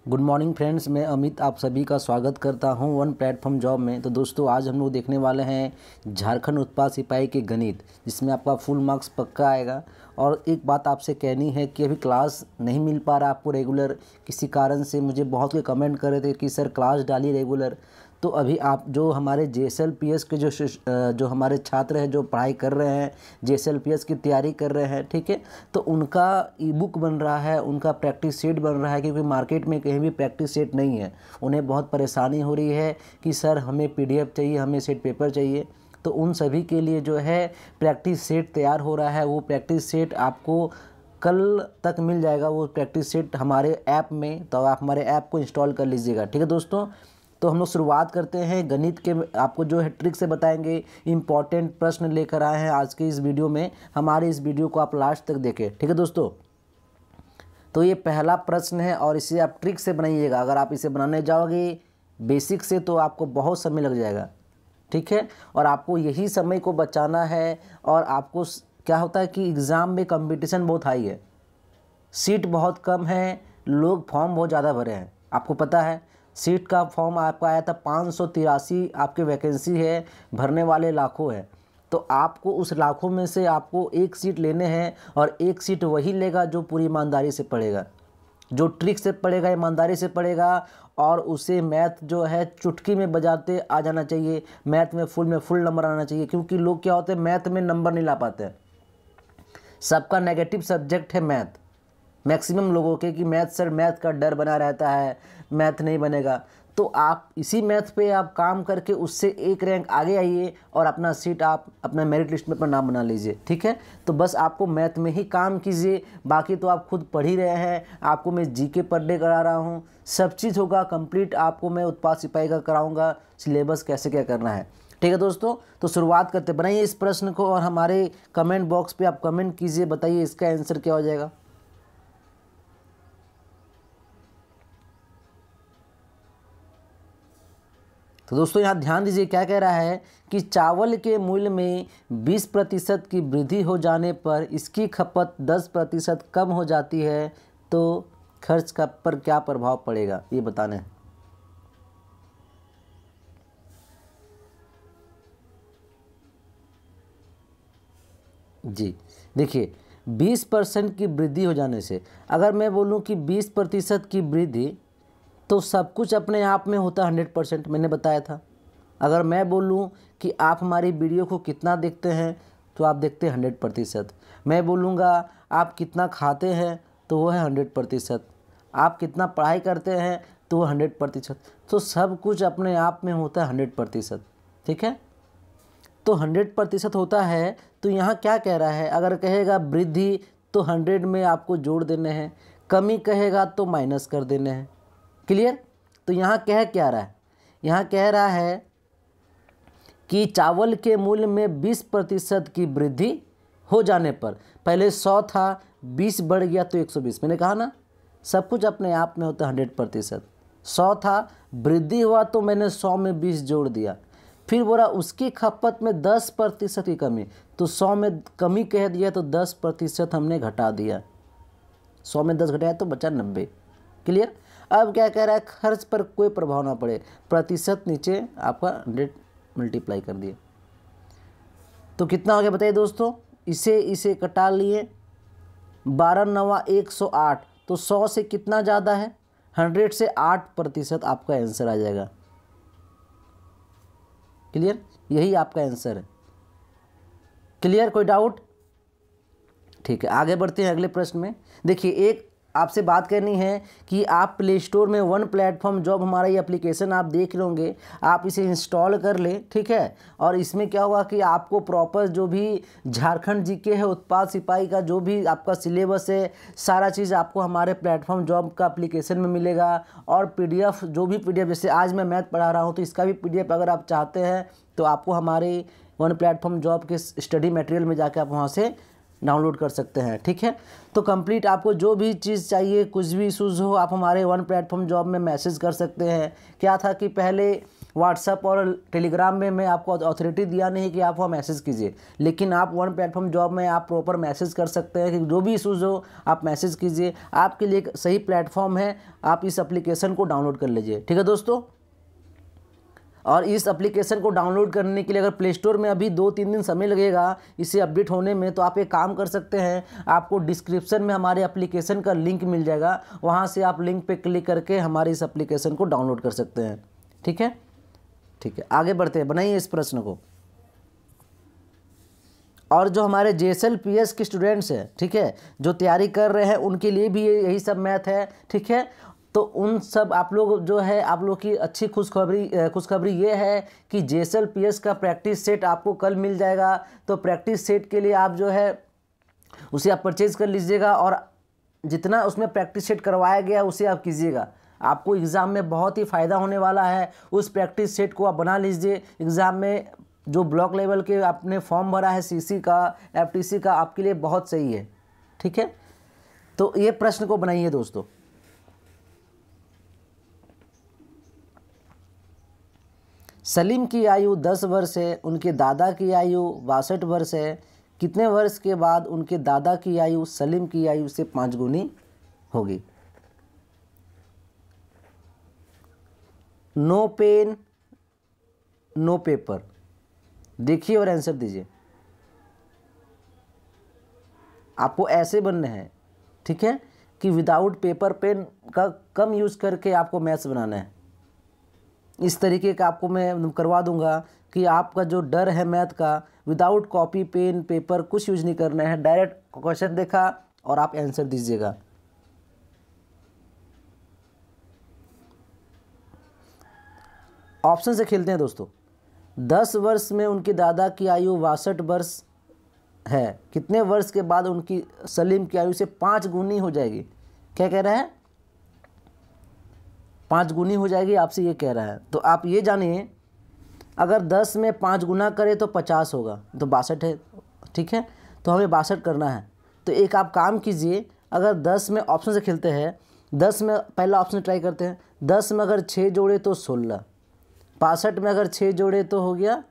Good morning friends, मैं अमित आप सभी का स्वागत करता हूं वन प्लेटफॉर्म जॉब में। तो दोस्तों, आज हम लोग देखने वाले हैं झारखंड उत्पाद सिपाही के गणित, जिसमें आपका फुल मार्क्स पक्का आएगा। और एक बात आपसे कहनी है कि अभी क्लास नहीं मिल पा रहा आपको रेगुलर, किसी कारण से मुझे बहुत कोई कमेंट कर रहे थे कि सर क्लास डालिए रेगुलर। तो अभी आप जो हमारे JSLPS के जो हमारे छात्र हैं जो पढ़ाई कर रहे हैं, JSLPS की तैयारी कर रहे हैं, ठीक है, तो उनका ई बुक बन रहा है, उनका प्रैक्टिस सेट बन रहा है, क्योंकि मार्केट में कहीं भी प्रैक्टिस सेट नहीं है। उन्हें बहुत परेशानी हो रही है कि सर हमें PDF चाहिए, हमें सेट पेपर चाहिए। तो उन सभी के लिए जो है प्रैक्टिस सेट तैयार हो रहा है। वो प्रैक्टिस सेट आपको कल तक मिल जाएगा, वो प्रैक्टिस सेट हमारे ऐप में। तो आप हमारे ऐप को इंस्टॉल कर लीजिएगा, ठीक है दोस्तों। तो हम लोग शुरुआत करते हैं गणित के। आपको जो है ट्रिक से बताएंगे, इंपॉर्टेंट प्रश्न लेकर आए हैं आज के इस वीडियो में। हमारे इस वीडियो को आप लास्ट तक देखें, ठीक है दोस्तों। तो ये पहला प्रश्न है और इसे आप ट्रिक से बनाइएगा। अगर आप इसे बनाने जाओगे बेसिक से तो आपको बहुत समय लग जाएगा, ठीक है। और आपको यही समय को बचाना है। और आपको क्या होता है कि एग्ज़ाम में कंपटीशन बहुत हाई है, सीट बहुत कम है, लोग फॉर्म बहुत ज़्यादा भरे हैं। आपको पता है सीट का फॉर्म आपका आया था 583 आपकी वैकेंसी है, भरने वाले लाखों हैं। तो आपको उस लाखों में से आपको एक सीट लेने हैं, और एक सीट वही लेगा जो पूरी ईमानदारी से पढ़ेगा, जो ट्रिक से पढ़ेगा, ईमानदारी से पढ़ेगा। और उसे मैथ जो है चुटकी में बजाते आ जाना चाहिए, मैथ में फुल नंबर आना चाहिए। क्योंकि लोग क्या होते हैं, मैथ में नंबर नहीं ला पाते हैं। सबका नेगेटिव सब्जेक्ट है मैथ, मैक्सिमम लोगों के, कि मैथ सर मैथ का डर बना रहता है, मैथ नहीं बनेगा। तो आप इसी मैथ पे आप काम करके उससे एक रैंक आगे आइए और अपना सीट आप अपना मेरिट लिस्ट में अपना नाम बना लीजिए, ठीक है। तो बस आपको मैथ में ही काम कीजिए, बाकी तो आप खुद पढ़ ही रहे हैं। आपको मैं GK पर डे करा रहा हूँ, सब चीज़ होगा कंप्लीट। आपको मैं उत्पाद सिपाही का कराऊँगा, सिलेबस कैसे क्या करना है, ठीक है दोस्तों। तो शुरुआत करते, बनाइए इस प्रश्न को और हमारे कमेंट बॉक्स पे आप कमेंट कीजिए, बताइए इसका आंसर क्या हो जाएगा। तो दोस्तों यहाँ ध्यान दीजिए, क्या कह रहा है कि चावल के मूल्य में 20% की वृद्धि हो जाने पर इसकी खपत 10% कम हो जाती है, तो खर्च का पर क्या प्रभाव पड़ेगा, ये बताना है। जी देखिए, 20% की वृद्धि हो जाने से, अगर मैं बोलूँ कि 20% की वृद्धि, तो सब कुछ अपने आप में होता है 100%, मैंने बताया था। अगर मैं बोलूँ कि आप हमारी वीडियो को कितना देखते हैं, तो आप देखते हैं 100%। मैं बोलूँगा आप कितना खाते हैं, तो वो है 100%। आप कितना पढ़ाई करते हैं, तो वो 100%। तो सब कुछ अपने आप में होता है 100%, ठीक है। तो 100% होता है। तो यहाँ क्या कह रहा है, अगर कहेगा वृद्धि तो 100 में आपको जोड़ देने हैं, कमी कहेगा तो माइनस कर देने हैं। क्लियर। तो यहाँ कह क्या रहा है, यहाँ कह रहा है कि चावल के मूल्य में 20% की वृद्धि हो जाने पर, पहले 100 था, 20 बढ़ गया तो 120। मैंने कहा ना, सब कुछ अपने आप में होता है 100%। 100 था, वृद्धि हुआ तो मैंने 100 में 20 जोड़ दिया। फिर बोला उसकी खपत में 10% की कमी, तो 100 में कमी कह दिया तो 10% हमने घटा दिया। 100 में 10 घटाया तो बचा 90। क्लियर। अब क्या कह रहा है, खर्च पर कोई प्रभाव ना पड़े, प्रतिशत नीचे आपका 100 मल्टीप्लाई कर दिए। तो कितना हो गया बताइए दोस्तों, इसे कटा लिए, 12 9 108। तो 100 से कितना ज़्यादा है, 100 से 8% आपका आंसर आ जाएगा। क्लियर, यही आपका आंसर है। क्लियर, कोई डाउट। ठीक है, आगे बढ़ते हैं अगले प्रश्न में। देखिए, एक आपसे बात करनी है कि आप प्ले स्टोर में वन प्लेटफॉर्म जॉब हमारा ये एप्लीकेशन आप देख लोगे, आप इसे इंस्टॉल कर लें, ठीक है। और इसमें क्या होगा कि आपको प्रॉपर जो भी झारखंड GK है, उत्पाद सिपाही का जो भी आपका सिलेबस है, सारा चीज़ आपको हमारे प्लेटफॉर्म जॉब का एप्लीकेशन में मिलेगा। और PDF, जो भी PDF, जैसे आज मैं मैथ पढ़ा रहा हूँ तो इसका भी PDF अगर आप चाहते हैं तो आपको हमारे वन प्लेटफॉर्म जॉब के स्टडी मटेरियल में जाकर आप वहाँ से डाउनलोड कर सकते हैं। ठीक है, तो कंप्लीट आपको जो भी चीज़ चाहिए, कुछ भी इशूज़ हो, आप हमारे वन प्लेटफॉर्म जॉब में मैसेज कर सकते हैं। क्या था कि पहले व्हाट्सअप और टेलीग्राम में मैं आपको अथॉरिटी दिया नहीं कि आप वहाँ मैसेज कीजिए, लेकिन आप वन प्लेटफॉर्म जॉब में आप प्रॉपर मैसेज कर सकते हैं कि जो भी इशूज़ हो आप मैसेज कीजिए। आपके लिए एक सही प्लेटफॉर्म है, आप इस एप्लीकेशन को डाउनलोड कर लीजिए। ठीक है दोस्तों, और इस एप्लीकेशन को डाउनलोड करने के लिए अगर प्ले स्टोर में अभी 2-3 दिन समय लगेगा इसे अपडेट होने में, तो आप एक काम कर सकते हैं, आपको डिस्क्रिप्शन में हमारे एप्लीकेशन का लिंक मिल जाएगा, वहाँ से आप लिंक पे क्लिक करके हमारे इस एप्लीकेशन को डाउनलोड कर सकते हैं। ठीक है, ठीक है, आगे बढ़ते हैं, बनाइए इस प्रश्न को। और जो हमारे JSL-PS के स्टूडेंट्स हैं, ठीक है, जो तैयारी कर रहे हैं, उनके लिए भी यही सब मैथ है। ठीक है, तो उन सब आप लोग जो है, आप लोग की अच्छी खुशखबरी ये है कि JSL-PS का प्रैक्टिस सेट आपको कल मिल जाएगा। तो प्रैक्टिस सेट के लिए आप जो है उसे आप परचेज़ कर लीजिएगा, और जितना उसमें प्रैक्टिस सेट करवाया गया उसे आप कीजिएगा। आपको एग्ज़ाम में बहुत ही फ़ायदा होने वाला है। उस प्रैक्टिस सेट को आप बना लीजिए। एग्ज़ाम में जो ब्लॉक लेवल के आपने फॉर्म भरा है CC का, FTC का, आपके लिए बहुत सही है। ठीक है, तो ये प्रश्न को बनाइए दोस्तों। सलीम की आयु 10 वर्ष है, उनके दादा की आयु 62 वर्ष है। कितने वर्ष के बाद उनके दादा की आयु सलीम की आयु से 5 गुनी होगी? नो पेन नो पेपर, देखिए और आंसर दीजिए। आपको ऐसे बनने हैं, ठीक है, कि विदाउट पेपर पेन का कम यूज़ करके आपको मैथ्स बनाना है। इस तरीके का आपको मैं करवा दूंगा कि आपका जो डर है मैथ का, विदाउट कॉपी पेन पेपर कुछ यूज नहीं करना है, डायरेक्ट क्वेश्चन देखा और आप आंसर दीजिएगा। ऑप्शन से खेलते हैं दोस्तों। 10 वर्ष में उनके दादा की आयु 62 वर्ष है, कितने वर्ष के बाद उनकी सलीम की आयु से 5 गुनी हो जाएगी? क्या कह रहा है? 5 गुनी हो जाएगी, आपसे ये कह रहा है। तो आप ये जानिए, अगर 10 में 5 गुना करें तो 50 होगा, तो 62 है। ठीक है, तो हमें 62 करना है। तो एक आप काम कीजिए, अगर 10 में ऑप्शन से खेलते हैं, 10 में पहला ऑप्शन ट्राई करते हैं। 10 में अगर 6 जोड़े तो 16, 62 में अगर 6 जोड़े तो हो गया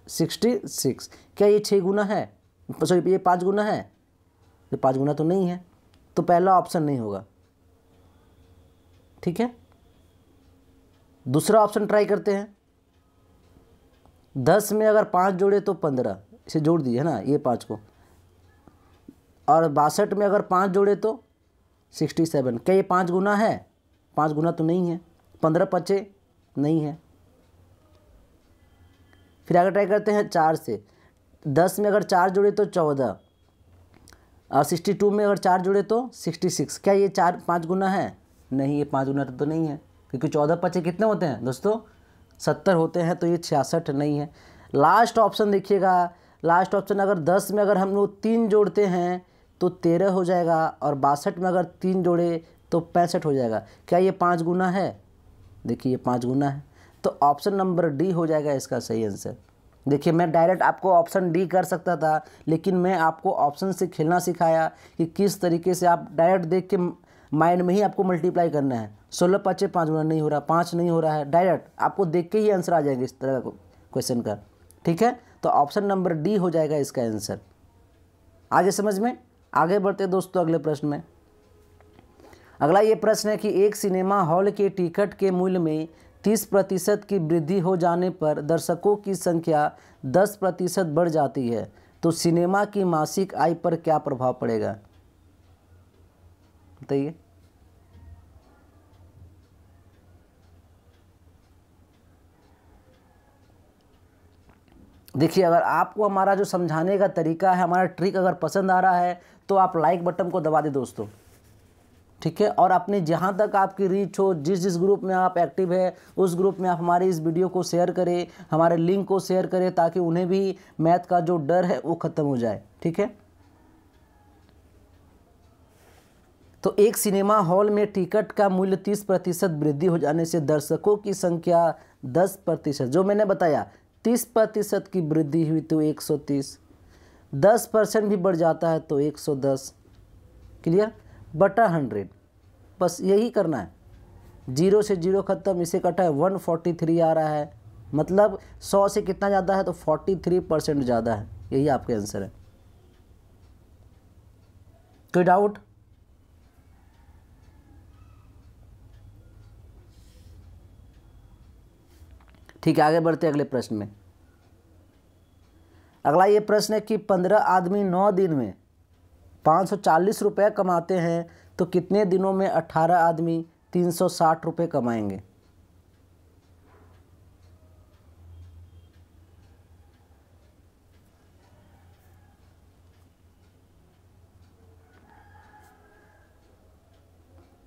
66। क्या ये 6 गुना है? सॉरी, ये 5 गुना है? ये 5 गुना तो नहीं है, तो पहला ऑप्शन नहीं होगा। ठीक है, दूसरा ऑप्शन ट्राई करते हैं। 10 में अगर 5 जोड़े तो 15, इसे जोड़ दीजिए ना ये 5 को, और 62 में अगर 5 जोड़े तो 67। क्या ये 5 गुना है? 5 गुना तो नहीं है। 15 5 नहीं है। फिर आगे ट्राई करते हैं 4 से। 10 में अगर 4 जोड़े तो 14, और 62 में अगर 4 जोड़े तो 66। क्या ये 5 गुना है? नहीं, ये 5 गुना तो नहीं है, क्योंकि 14 5 कितने होते हैं दोस्तों? 70 होते हैं, तो ये 66 नहीं है। लास्ट ऑप्शन देखिएगा, लास्ट ऑप्शन अगर 10 में अगर हम लोग 3 जोड़ते हैं तो 13 हो जाएगा, और 62 में अगर 3 जोड़े तो 65 हो जाएगा। क्या ये 5 गुना है? देखिए ये 5 गुना है, तो ऑप्शन नंबर डी हो जाएगा इसका सही आंसर। देखिए, मैं डायरेक्ट आपको ऑप्शन डी कर सकता था, लेकिन मैं आपको ऑप्शन से खेलना सिखाया कि किस तरीके से आप डायरेक्ट देख के माइंड में ही आपको मल्टीप्लाई करना है। 16 5 5 गुना नहीं हो रहा, 5 नहीं हो रहा है, डायरेक्ट आपको देख के ही आंसर आ जाएगा इस तरह का क्वेश्चन का। ठीक है, तो ऑप्शन नंबर डी हो जाएगा इसका आंसर। आगे समझ में? आगे बढ़ते दोस्तों अगले प्रश्न में। अगला ये प्रश्न है कि एक सिनेमा हॉल के टिकट के मूल्य में 30% की वृद्धि हो जाने पर दर्शकों की संख्या 10% बढ़ जाती है, तो सिनेमा की मासिक आय पर क्या प्रभाव पड़ेगा? बताइए। देखिए, अगर आपको हमारा जो समझाने का तरीका है, हमारा ट्रिक अगर पसंद आ रहा है तो आप लाइक बटन को दबा दें दोस्तों। ठीक है, और अपने जहाँ तक आपकी रीच हो, जिस जिस ग्रुप में आप एक्टिव है उस ग्रुप में आप हमारे इस वीडियो को शेयर करें, हमारे लिंक को शेयर करें, ताकि उन्हें भी मैथ का जो डर है वो ख़त्म हो जाए। ठीक है, तो एक सिनेमा हॉल में टिकट का मूल्य 30% वृद्धि हो जाने से दर्शकों की संख्या 10%, जो मैंने बताया 30% की वृद्धि हुई तो 130, 10% भी बढ़ जाता है तो 110, क्लियर, बटा 100, बस यही करना है। 0 से 0 ख़त्म, इसे कटा है 143 आ रहा है, मतलब 100 से कितना ज़्यादा है तो 43% ज़्यादा है। यही आपके आंसर है। कोई डाउट? ठीक है, आगे बढ़ते हैं अगले प्रश्न में। अगला ये प्रश्न है कि 15 आदमी 9 दिन में 540 रुपये कमाते हैं तो कितने दिनों में 18 आदमी 360 रुपये कमाएंगे?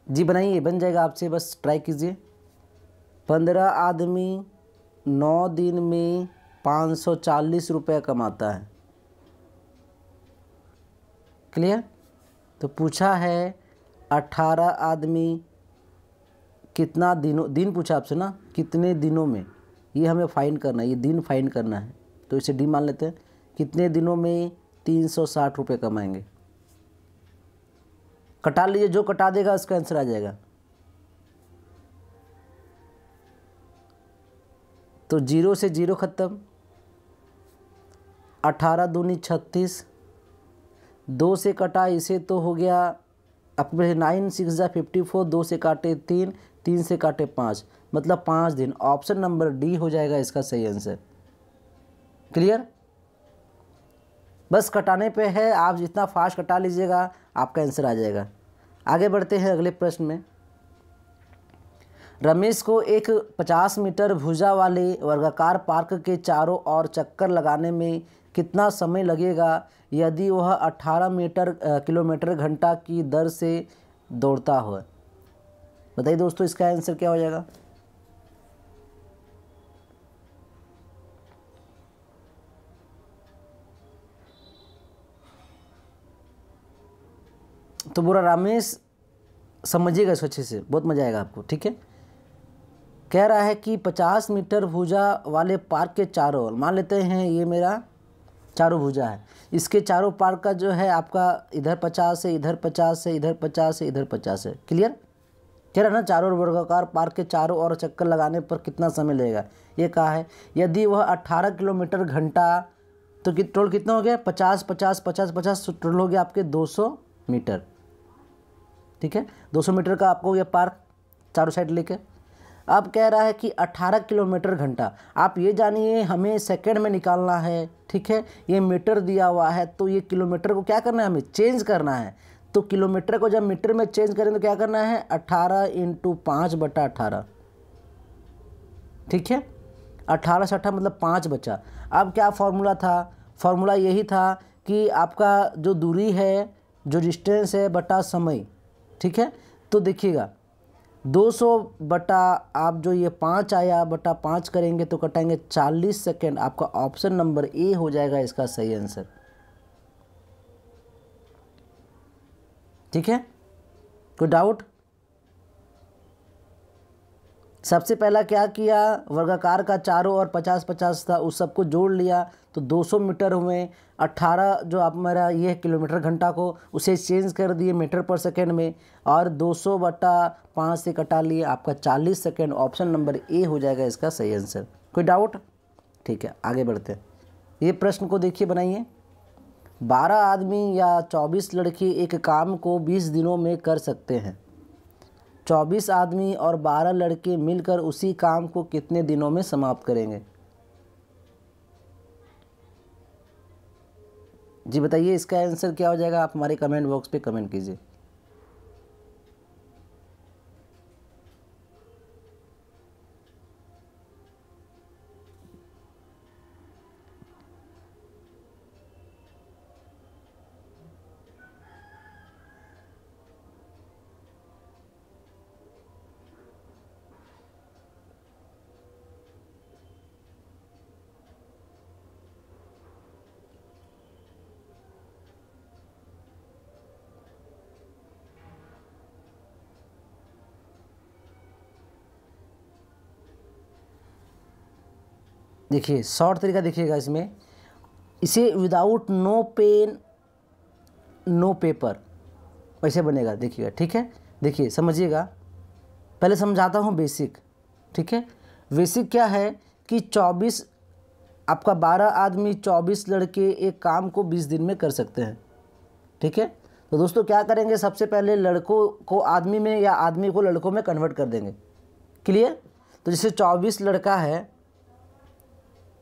जी बनाइए, बन जाएगा आपसे, बस ट्राई कीजिए। 15 आदमी 9 दिन में 540 रुपये कमाता है, क्लियर। तो पूछा है 18 आदमी कितना दिन पूछा आपसे ना, कितने दिनों में, ये हमें फाइंड करना है, ये दिन फाइंड करना है। तो इसे डी मान लेते हैं। कितने दिनों में 360 रुपये कमाएंगे? कटा लीजिए, जो कटा देगा उसका आंसर आ जाएगा। तो 0 से 0 ख़त्म, 18 दूनी 36, 2 से कटा इसे तो हो गया अपने 9 6 जा 54, 2 से काटे 3, 3 से काटे 5, मतलब 5 दिन। ऑप्शन नंबर डी हो जाएगा इसका सही आंसर, क्लियर। बस कटाने पे है, आप जितना फास्ट कटा लीजिएगा आपका आंसर आ जाएगा। आगे बढ़ते हैं अगले प्रश्न में। रमेश को एक 50 मीटर भुजा वाले वर्गाकार पार्क के चारों ओर चक्कर लगाने में कितना समय लगेगा यदि वह 18 किलोमीटर घंटा की दर से दौड़ता हो? बताइए दोस्तों, इसका आंसर क्या हो जाएगा? तो बुरा रमेश समझिएगा इसको अच्छे से, बहुत मज़ा आएगा आपको, ठीक है। कह रहा है कि 50 मीटर भुजा वाले पार्क के चारों ओर, मान लेते हैं ये मेरा चारों भुजा है, इसके चारों पार्क का जो है आपका इधर 50 है, इधर 50 है, इधर 50 है, इधर 50 है, क्लियर। कह रहा है ना चारों वर्गाकार पार्क के चारों ओर चक्कर लगाने पर कितना समय लगेगा, ये कहा है। यदि वह 18 किलोमीटर घंटा, तो टोटल कितना हो गया? 50 50 50 50, टोटल हो गया आपके 200 मीटर, ठीक है। 200 मीटर का आपको ये पार्क चारों साइड लेके। अब कह रहा है कि 18 किलोमीटर घंटा, आप ये जानिए हमें सेकंड में निकालना है, ठीक है। ये मीटर दिया हुआ है तो ये किलोमीटर को क्या करना है, हमें चेंज करना है। तो किलोमीटर को जब मीटर में चेंज करें तो क्या करना है, 18 × 5/18, ठीक है। 18 से 18 मतलब 5 बचा। अब क्या फॉर्मूला था? फॉर्मूला यही था कि आपका जो दूरी है, जो डिस्टेंस है बटा समय, ठीक है। तो देखिएगा 200 बटा आप जो ये 5 आया बटा 5 करेंगे तो कटाएंगे 40 सेकेंड। आपका ऑप्शन नंबर ए हो जाएगा इसका सही आंसर, ठीक है। कोई डाउट? सबसे पहला क्या किया, वर्गाकार का चारों ओर 50 50 था, उस सबको जोड़ लिया तो 200 मीटर हुए। 18 जो आप मेरा ये किलोमीटर घंटा को उसे चेंज कर दिए मीटर पर सेकेंड में, और 200 बटा 5 से कटा लिए, आपका 40 सेकेंड। ऑप्शन नंबर ए हो जाएगा इसका सही आंसर। कोई डाउट? ठीक है, आगे बढ़ते हैं। ये प्रश्न को देखिए, बनाइए। 12 आदमी या 24 लड़के एक काम को 20 दिनों में कर सकते हैं। 24 आदमी और 12 लड़के मिलकर उसी काम को कितने दिनों में समाप्त करेंगे? जी बताइए, इसका आंसर क्या हो जाएगा? आप हमारे कमेंट बॉक्स पे कमेंट कीजिए। देखिए शॉर्ट तरीका देखिएगा इसमें। इसे without no pen no paper वैसे बनेगा, देखिएगा, ठीक है। देखिए समझिएगा, पहले समझाता हूँ बेसिक, ठीक है। बेसिक क्या है कि 24 आपका 12 आदमी 24 लड़के एक काम को 20 दिन में कर सकते हैं, ठीक है। तो दोस्तों क्या करेंगे, सबसे पहले लड़कों को आदमी में या आदमी को लड़कों में कन्वर्ट कर देंगे, क्लियर। तो जैसे 24 लड़का है,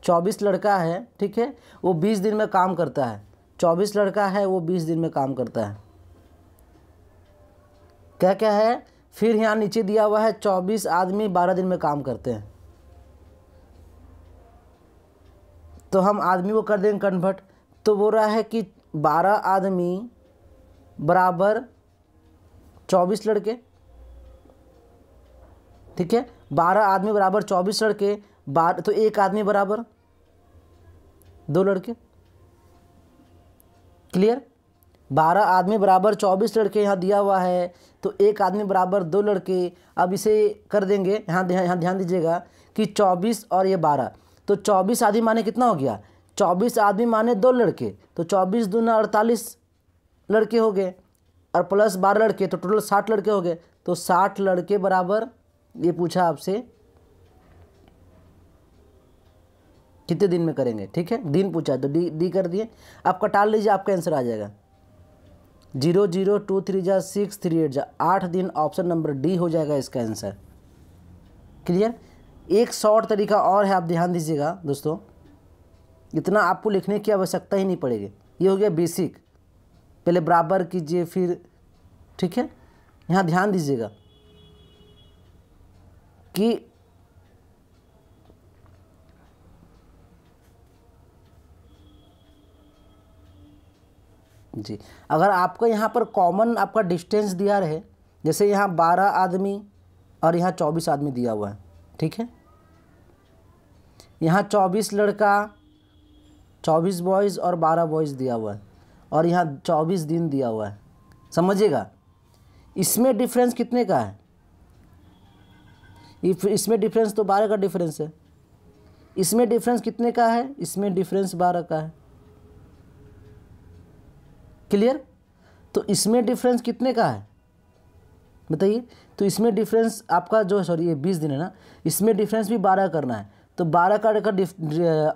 24 लड़का है, ठीक है, वो 20 दिन में काम करता है। 24 लड़का है वो 20 दिन में काम करता है। क्या क्या है, फिर यहाँ नीचे दिया हुआ है 24 आदमी 12 दिन में काम करते हैं। तो हम आदमी को कर देंगे कन्वर्ट, तो बोल रहा है कि 12 आदमी बराबर 24 लड़के, ठीक है। 12 आदमी बराबर 24 लड़के, तो एक आदमी बराबर 2 लड़के, क्लियर। 12 आदमी बराबर 24 लड़के यहाँ दिया हुआ है, तो एक आदमी बराबर 2 लड़के। अब इसे कर देंगे, यहाँ ध्यान दीजिएगा कि 24 और ये 12, तो 24 आदमी माने कितना हो गया, 24 आदमी माने 2 लड़के, तो 24 दूना 48 लड़के हो गए, और प्लस 12 लड़के, तो टोटल 60 लड़के हो गए। तो 60 लड़के बराबर, ये पूछा आपसे कितने दिन में करेंगे, ठीक है, दिन पूछा तो डी कर दिए। आप कटा लीजिए, आपका आंसर आ जाएगा 0 0 2 3 जा 6 3 8 जा 8 दिन, ऑप्शन नंबर डी हो जाएगा इसका आंसर, क्लियर। एक शॉर्ट तरीका और है, आप ध्यान दीजिएगा दोस्तों, इतना आपको लिखने की आवश्यकता ही नहीं पड़ेगी। ये हो गया बेसिक, पहले बराबर कीजिए फिर, ठीक है। यहाँ ध्यान दीजिएगा कि जी, अगर आपको यहाँ पर कॉमन आपका डिस्टेंस दिया रहे, जैसे यहाँ 12 आदमी और यहाँ 24 आदमी दिया हुआ है, ठीक है। यहाँ 24 लड़का, 24 बॉयज़ और 12 बॉयज़ दिया हुआ है, और यहाँ 24 दिन दिया हुआ है। समझिएगा, इसमें डिफरेंस कितने का है, इसमें डिफरेंस तो 12 का डिफरेंस है। इसमें डिफरेंस कितने का है, इसमें डिफरेंस 12 का है, क्लियर। तो इसमें डिफरेंस कितने का है बताइए, तो इसमें डिफरेंस आपका जो, सॉरी ये 20 दिन है ना, इसमें डिफरेंस भी 12 करना है। तो 12 का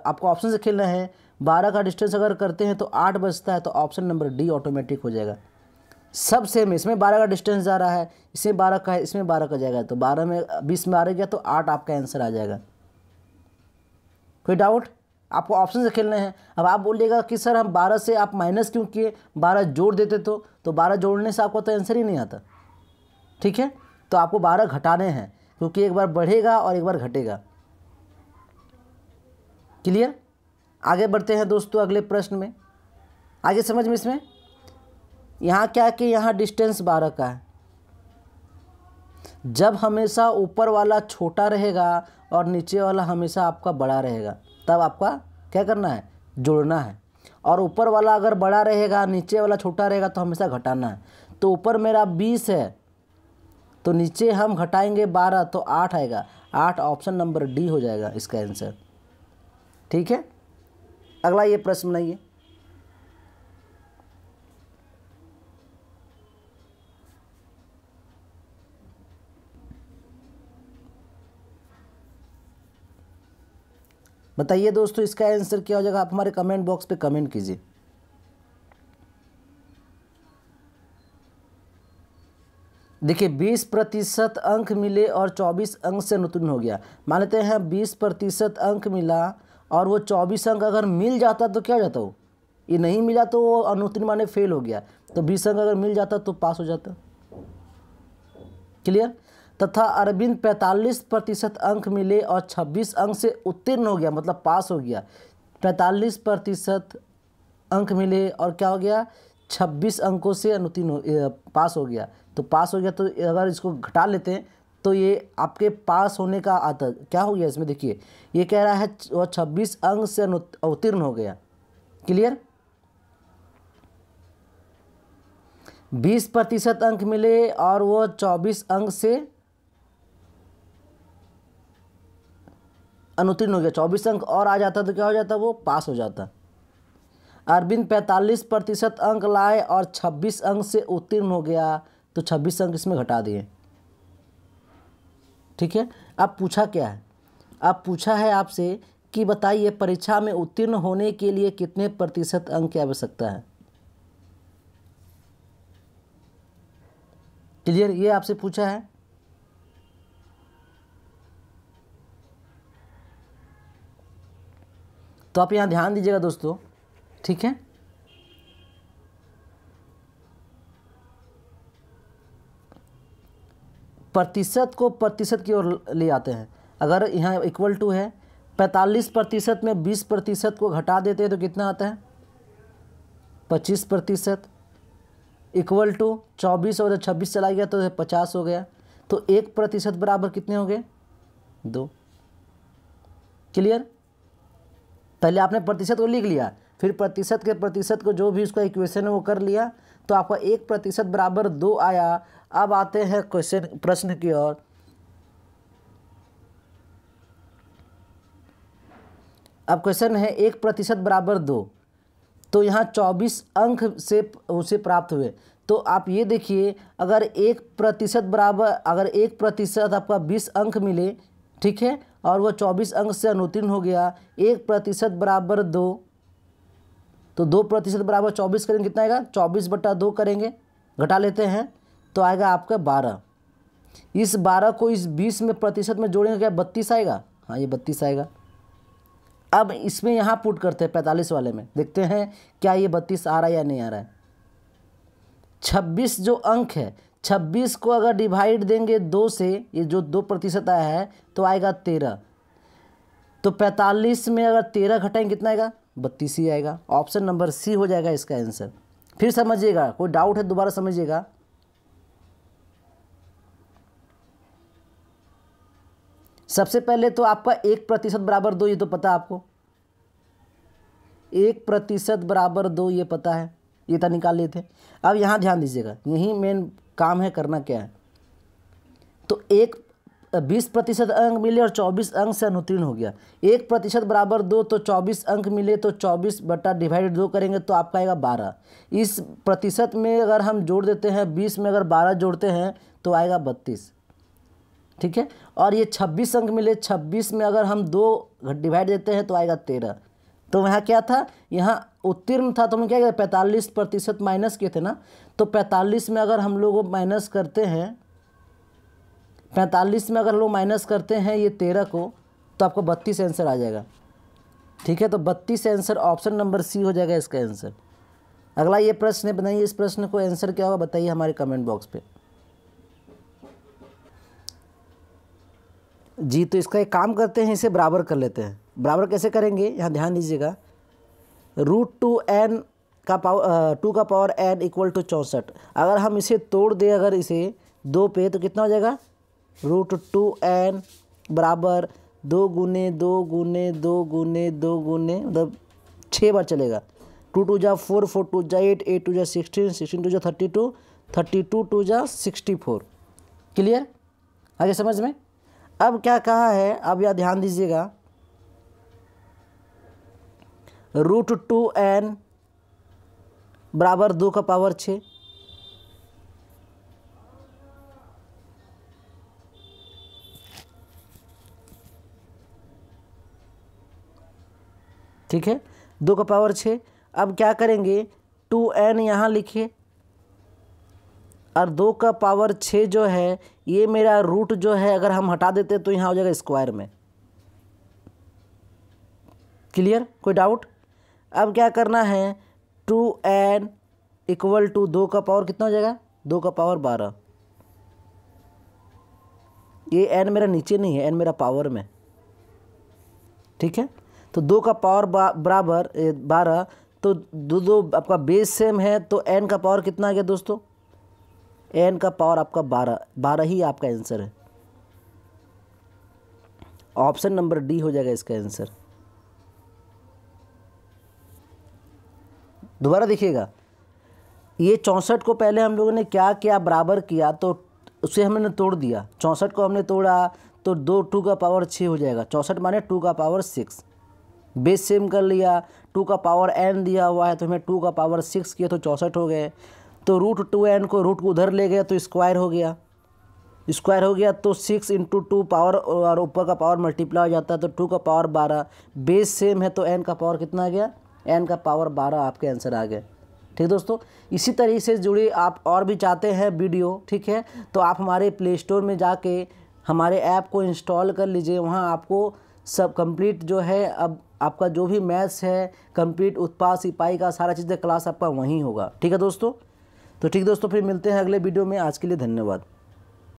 आपको ऑप्शन से खेलना है, 12 का डिस्टेंस अगर करते हैं तो 8 बचता है, तो ऑप्शन नंबर डी ऑटोमेटिक हो जाएगा। सब सेम है, इसमें 12 का डिस्टेंस जा रहा है, इसमें 12 का है, इसमें 12 का जाएगा, तो 12 में 20 में आ गया, तो 8 आपका आंसर आ जाएगा। कोई डाउट, आपको ऑप्शन से खेलना है। अब आप बोलिएगा कि सर हम 12 से आप माइनस क्यों किए, 12 जोड़ देते तो 12 जोड़ने से आपको तो आंसर ही नहीं आता, ठीक है। तो आपको 12 घटाने हैं, क्योंकि एक बार बढ़ेगा और एक बार घटेगा, क्लियर। आगे बढ़ते हैं दोस्तों अगले प्रश्न में, आगे समझ में। इसमें यहाँ क्या कि यहाँ डिस्टेंस 12 का है। जब हमेशा ऊपर वाला छोटा रहेगा और नीचे वाला हमेशा आपका बड़ा रहेगा, तब आपका क्या करना है, जोड़ना है। और ऊपर वाला अगर बड़ा रहेगा, नीचे वाला छोटा रहेगा, तो हमेशा घटाना है। तो ऊपर मेरा 20 है, तो नीचे हम घटाएंगे 12, तो 8 आएगा। 8 ऑप्शन नंबर डी हो जाएगा इसका आंसर, ठीक है। अगला ये प्रश्न बनाइए। बताइए दोस्तों इसका आंसर क्या हो जाएगा, आप हमारे कमेंट बॉक्स पे कमेंट कीजिए। देखिए 20% अंक मिले और 24 अंक से अनुत्तीर्ण हो गया। मान लेते हैं 20% अंक मिला और वो 24 अंक अगर मिल जाता तो क्या हो जाता, वो ये नहीं मिला तो वो अनुत्तीर्ण माने फेल हो गया। तो 20 अंक अगर मिल जाता तो पास हो जाता, क्लियर। तथा अरविंद 45% अंक मिले और 26 अंक से उत्तीर्ण हो गया, मतलब पास हो गया। 45% अंक मिले और क्या हो गया, 26 अंकों से अनुत्तीर्ण पास हो गया। तो पास हो गया, तो अगर इसको घटा लेते हैं तो ये आपके पास होने का आता क्या हो गया। इसमें देखिए ये कह रहा है वो 26 अंक से उत्तीर्ण हो गया, क्लियर। 20% अंक मिले और वो 24 अंक से अनुत्तीर्ण हो गया। 24 अंक और आ जाता तो क्या हो जाता, वो पास हो जाता, अरविंद 45% अंक लाए और 26 अंक से उत्तीर्ण हो गया, तो 26 अंक इसमें घटा दिए। ठीक है, अब पूछा क्या है, अब पूछा है आपसे कि बताइए परीक्षा में उत्तीर्ण होने के लिए कितने प्रतिशत अंक की आवश्यकता है। क्लियर, ये आपसे पूछा है। तो आप यहाँ ध्यान दीजिएगा दोस्तों, ठीक है। प्रतिशत को प्रतिशत की ओर ले आते हैं। अगर यहाँ इक्वल टू है 45% में 20% को घटा देते हैं तो कितना आता है 25%, इक्वल टू 24 और 26 चला गया तो 50 हो गया। तो 1% बराबर कितने हो गए 2। क्लियर, पहले आपने प्रतिशत को लिख लिया, फिर प्रतिशत के प्रतिशत को जो भी उसका इक्वेशन है वो कर लिया, तो आपका 1% बराबर 2 आया। अब आते हैं क्वेश्चन प्रश्न की ओर। अब क्वेश्चन है 1% बराबर 2, तो यहाँ 24 अंक से उसे प्राप्त हुए। तो आप ये देखिए, अगर 1% बराबर, अगर 1% आपका 20 अंक मिले, ठीक है, और वह 24 अंक से अनुत्तीर्ण हो गया, 1% बराबर 2, तो 2% बराबर 24 करेंगे, कितना आएगा 24/2 करेंगे, घटा लेते हैं तो आएगा आपका 12। इस 12 को इस 20 में प्रतिशत में जोड़ेंगे, क्या 32 आएगा, हाँ ये 32 आएगा। अब इसमें यहाँ पुट करते हैं 45 वाले में, देखते हैं क्या ये 32 आ रहा है या नहीं आ रहा है। 26 जो अंक है, 26 को अगर डिवाइड देंगे 2 से, ये जो 2% आया है तो आएगा 13। तो 45 में अगर 13 घटाएंगे कितना आएगा 32 ही आएगा। ऑप्शन नंबर सी हो जाएगा इसका आंसर। फिर समझिएगा, कोई डाउट है दोबारा समझिएगा। सबसे पहले तो आपका 1% बराबर 2 ये तो पता है आपको, 1% बराबर 2 ये पता है, ये तो निकाल लिए थे। अब यहाँ ध्यान दीजिएगा, यही मेन काम है, करना क्या है। तो 20% अंक मिले और 24 अंक से अनुत्तीर्ण हो गया। 1% बराबर 2, तो 24 अंक मिले तो 24/2 करेंगे तो आपका आएगा 12। इस प्रतिशत में अगर हम जोड़ देते हैं, 20 में अगर 12 जोड़ते हैं तो आएगा 32, ठीक है। और ये 26 अंक मिले, 26 में अगर हम 2 डिवाइड देते हैं तो आएगा 13। तो यहाँ क्या था, यहाँ उत्तीर्ण था तो हम क्या किया 45% माइनस किए थे ना, तो 45 में अगर हम लोग माइनस करते हैं, 45 में अगर लोग माइनस करते हैं ये 13 को, तो आपको 32 आंसर आ जाएगा, ठीक है। तो 32 आंसर ऑप्शन नंबर सी हो जाएगा इसका आंसर। अगला ये प्रश्न है, बनाइए इस प्रश्न को आंसर क्या होगा बताइए हमारे कमेंट बॉक्स पे जी। तो इसका एक काम करते हैं, इसे बराबर कर लेते हैं। बराबर कैसे करेंगे, यहाँ ध्यान दीजिएगा। √2n का पावर 2 का पावर n इक्वल टू 64। अगर हम इसे तोड़ दें अगर इसे 2 पे, तो कितना हो जाएगा √2n बराबर 2 गुने 2 गुने 2 गुने 2 गुने, मतलब 6 बार चलेगा। 2 2 जा 4, 4 2 जा 8, 8 2 जा 16, 16 2 जा 32, 32 2 जा 64। क्लियर, आगे समझ में। अब क्या कहा है, अब यह ध्यान दीजिएगा, √2n बराबर 2 का पावर 6, ठीक है, 2 का पावर 6। अब क्या करेंगे, 2n यहाँ लिखिए और 2 का पावर 6 जो है, ये मेरा रूट जो है अगर हम हटा देते तो यहाँ हो जाएगा स्क्वायर में। क्लियर, कोई डाउट। अब क्या करना है, 2n इक्वल टू 2 का पावर कितना हो जाएगा 2 का पावर 12। ये n मेरा नीचे नहीं है, n मेरा पावर में, ठीक है। तो 2 का पावर बराबर 12, तो दो आपका बेस सेम है, तो n का पावर कितना आ गया दोस्तों, n का पावर आपका 12 ही आपका आंसर है। ऑप्शन नंबर डी हो जाएगा इसका आंसर। दोबारा देखिएगा, ये 64 को पहले हम लोगों ने क्या किया, बराबर किया, तो उसे हमने तोड़ दिया। 64 को हमने तोड़ा तो 2 का पावर 6 हो जाएगा। 64 माने 2 का पावर 6, बेस सेम कर लिया, 2 का पावर n दिया हुआ है तो हमें 2 का पावर 6 किया तो 64 हो गए। तो √2n को रूट को उधर ले गए तो स्क्वायर हो गया, स्क्वायर हो गया तो 6 × 2 पावर और ऊपर का पावर मल्टीप्लाई हो जाता है तो 2 का पावर 12। बेस सेम है तो n का पावर कितना आ गया, n का पावर 12 आपके आंसर आ गया। ठीक दोस्तों, इसी तरीके से जुड़ी आप और भी चाहते हैं वीडियो, ठीक है, तो आप हमारे प्ले स्टोर में जाके हमारे ऐप को इंस्टॉल कर लीजिए। वहाँ आपको सब कंप्लीट जो है, अब आपका जो भी मैथ्स है कंप्लीट उत्पाद सिपाही का सारा चीज़ क्लास आपका वहीं होगा। ठीक है दोस्तों, तो ठीक दोस्तों, फिर मिलते हैं अगले वीडियो में। आज के लिए धन्यवाद।